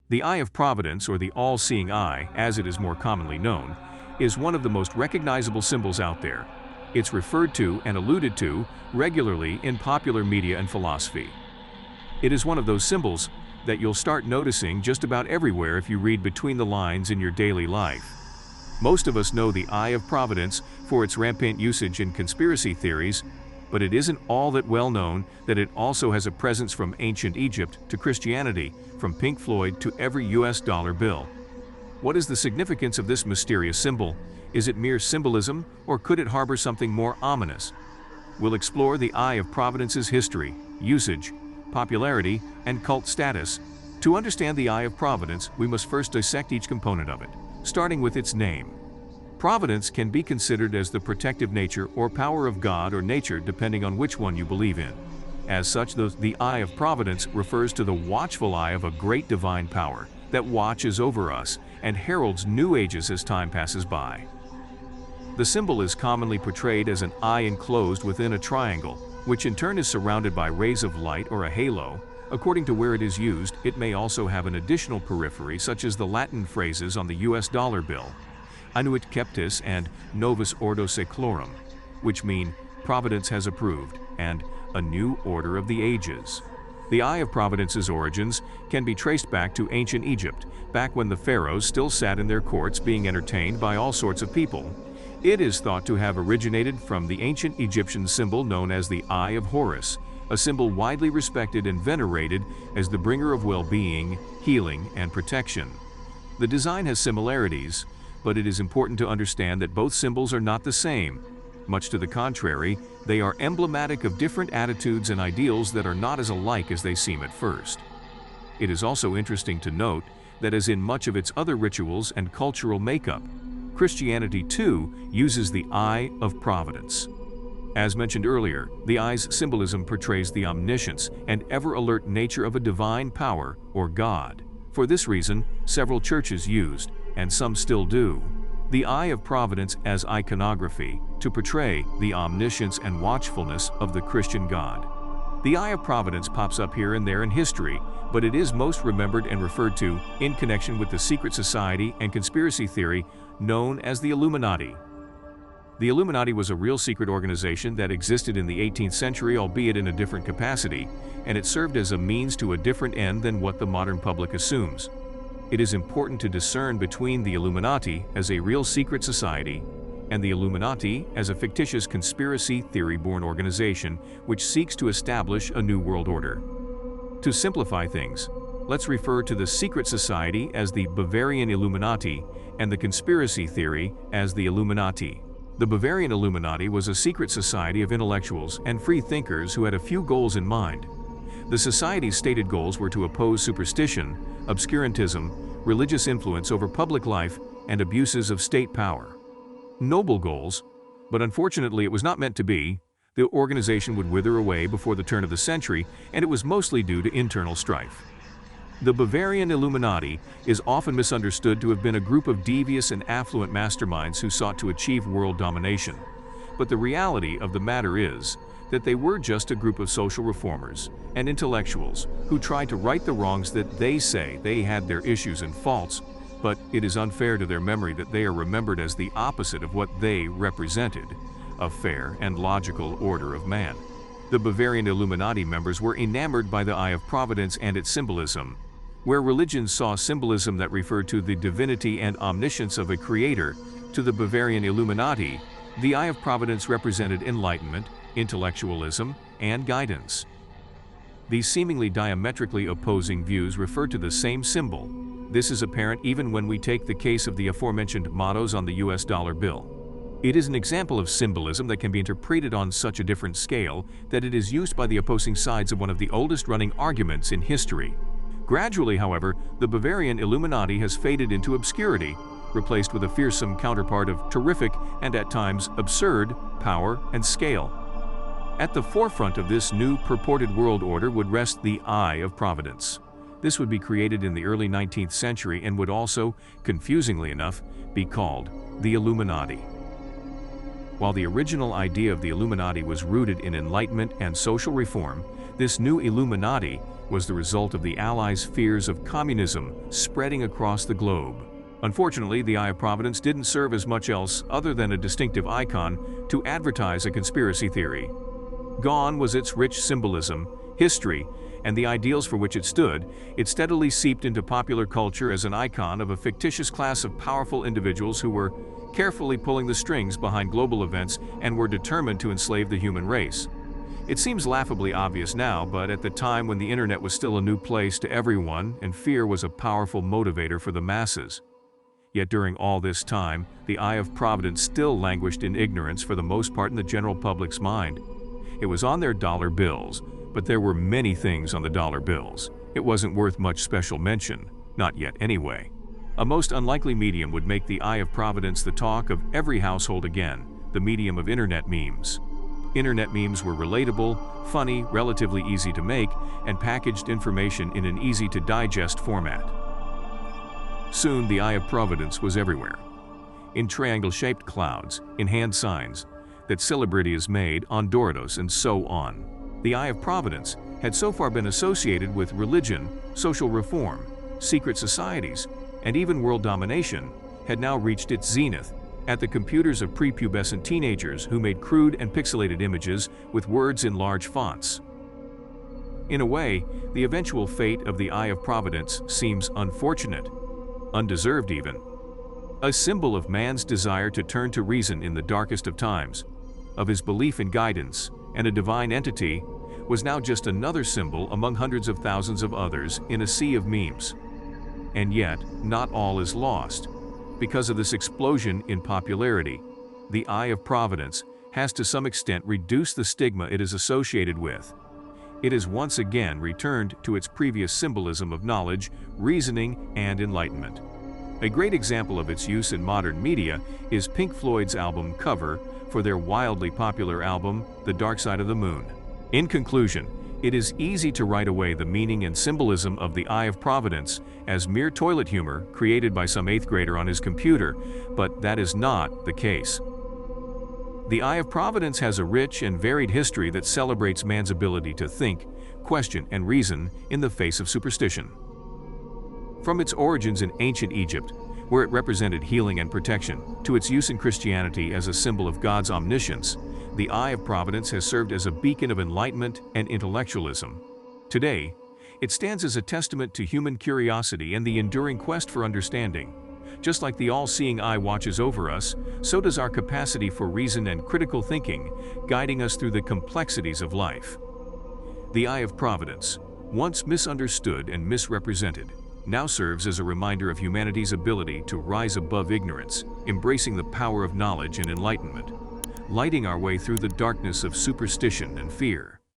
The Eye of Providence, or the all-seeing eye, as it is more commonly known, is one of the most recognizable symbols out there. It's referred to and alluded to regularly in popular media and philosophy. It is one of those symbols that you'll start noticing just about everywhere if you read between the lines in your daily life. Most of us know the Eye of Providence for its rampant usage in conspiracy theories, but it isn't all that well known that it also has a presence from ancient Egypt to Christianity, from Pink Floyd to every US dollar bill. What is the significance of this mysterious symbol? Is it mere symbolism, or could it harbor something more ominous? We'll explore the Eye of Providence's history, usage, popularity, and cult status. To understand the Eye of Providence, we must first dissect each component of it, starting with its name. Providence can be considered as the protective nature or power of God or nature, depending on which one you believe in. As such, the Eye of Providence refers to the watchful eye of a great divine power that watches over us and heralds new ages as time passes by. The symbol is commonly portrayed as an eye enclosed within a triangle, which in turn is surrounded by rays of light or a halo. According to where it is used, it may also have an additional periphery, such as the Latin phrases on the US dollar bill, Annuit Keptis and Novus Ordo Seclorum, which mean Providence has approved, and a new order of the ages. The Eye of Providence's origins can be traced back to ancient Egypt, back when the pharaohs still sat in their courts being entertained by all sorts of people. It is thought to have originated from the ancient Egyptian symbol known as the Eye of Horus, a symbol widely respected and venerated as the bringer of well-being, healing, and protection. The design has similarities, but it is important to understand that both symbols are not the same. Much to the contrary, they are emblematic of different attitudes and ideals that are not as alike as they seem at first. It is also interesting to note that, as in much of its other rituals and cultural makeup, Christianity too uses the Eye of Providence. As mentioned earlier, the eye's symbolism portrays the omniscience and ever-alert nature of a divine power or God. For this reason, several churches used, and some still do, the Eye of Providence as iconography to portray the omniscience and watchfulness of the Christian God. The Eye of Providence pops up here and there in history, but it is most remembered and referred to in connection with the secret society and conspiracy theory known as the Illuminati. The Illuminati was a real secret organization that existed in the 18th century, albeit in a different capacity, and it served as a means to a different end than what the modern public assumes. It is important to discern between the Illuminati as a real secret society and the Illuminati as a fictitious conspiracy theory-born organization which seeks to establish a new world order. To simplify things, let's refer to the secret society as the Bavarian Illuminati and the conspiracy theory as the Illuminati. The Bavarian Illuminati was a secret society of intellectuals and free thinkers who had a few goals in mind. The society's stated goals were to oppose superstition, obscurantism, religious influence over public life, and abuses of state power. Noble goals, but unfortunately it was not meant to be. The organization would wither away before the turn of the century, and it was mostly due to internal strife. The Bavarian Illuminati is often misunderstood to have been a group of devious and affluent masterminds who sought to achieve world domination. But the reality of the matter is that they were just a group of social reformers and intellectuals who tried to right the wrongs that they say they had their issues and faults, but it is unfair to their memory that they are remembered as the opposite of what they represented, a fair and logical order of man. The Bavarian Illuminati members were enamored by the Eye of Providence and its symbolism. Where religions saw symbolism that referred to the divinity and omniscience of a creator, to the Bavarian Illuminati, the Eye of Providence represented enlightenment, intellectualism, and guidance. These seemingly diametrically opposing views refer to the same symbol. This is apparent even when we take the case of the aforementioned mottos on the US dollar bill. It is an example of symbolism that can be interpreted on such a different scale that it is used by the opposing sides of one of the oldest running arguments in history. Gradually, however, the Bavarian Illuminati has faded into obscurity, replaced with a fearsome counterpart of terrific and at times absurd power and scale. At the forefront of this new purported world order would rest the Eye of Providence. This would be created in the early 19th century and would also, confusingly enough, be called the Illuminati. While the original idea of the Illuminati was rooted in enlightenment and social reform, this new Illuminati was the result of the Allies' fears of communism spreading across the globe. Unfortunately, the Eye of Providence didn't serve as much else other than a distinctive icon to advertise a conspiracy theory. Gone was its rich symbolism, history, and the ideals for which it stood. It steadily seeped into popular culture as an icon of a fictitious class of powerful individuals who were carefully pulling the strings behind global events and were determined to enslave the human race. It seems laughably obvious now, but at the time when the internet was still a new place to everyone and fear was a powerful motivator for the masses. Yet during all this time, the Eye of Providence still languished in ignorance for the most part in the general public's mind. It was on their dollar bills, but there were many things on the dollar bills. It wasn't worth much special mention, not yet anyway. A most unlikely medium would make the Eye of Providence the talk of every household again, the medium of internet memes. Internet memes were relatable, funny, relatively easy to make, and packaged information in an easy-to-digest format. Soon, the Eye of Providence was everywhere. In triangle-shaped clouds, in hand signs, that celebrities made, on Doritos, and so on. The Eye of Providence had so far been associated with religion, social reform, secret societies, and even world domination, had now reached its zenith at the computers of prepubescent teenagers who made crude and pixelated images with words in large fonts. In a way, the eventual fate of the Eye of Providence seems unfortunate, undeserved even. A symbol of man's desire to turn to reason in the darkest of times, of his belief in guidance and a divine entity, was now just another symbol among hundreds of thousands of others in a sea of memes. And yet, not all is lost. Because of this explosion in popularity, the Eye of Providence has to some extent reduced the stigma it is associated with. It has once again returned to its previous symbolism of knowledge, reasoning, and enlightenment. A great example of its use in modern media is Pink Floyd's album cover for their wildly popular album, The Dark Side of the Moon. In conclusion, it is easy to write away the meaning and symbolism of the Eye of Providence as mere toilet humor created by some 8th grader on his computer, but that is not the case. The Eye of Providence has a rich and varied history that celebrates man's ability to think, question, and reason in the face of superstition. From its origins in ancient Egypt, where it represented healing and protection, to its use in Christianity as a symbol of God's omniscience, the Eye of Providence has served as a beacon of enlightenment and intellectualism. Today, it stands as a testament to human curiosity and the enduring quest for understanding. Just like the all-seeing eye watches over us, so does our capacity for reason and critical thinking, guiding us through the complexities of life. The Eye of Providence, once misunderstood and misrepresented, now serves as a reminder of humanity's ability to rise above ignorance, embracing the power of knowledge and enlightenment, lighting our way through the darkness of superstition and fear.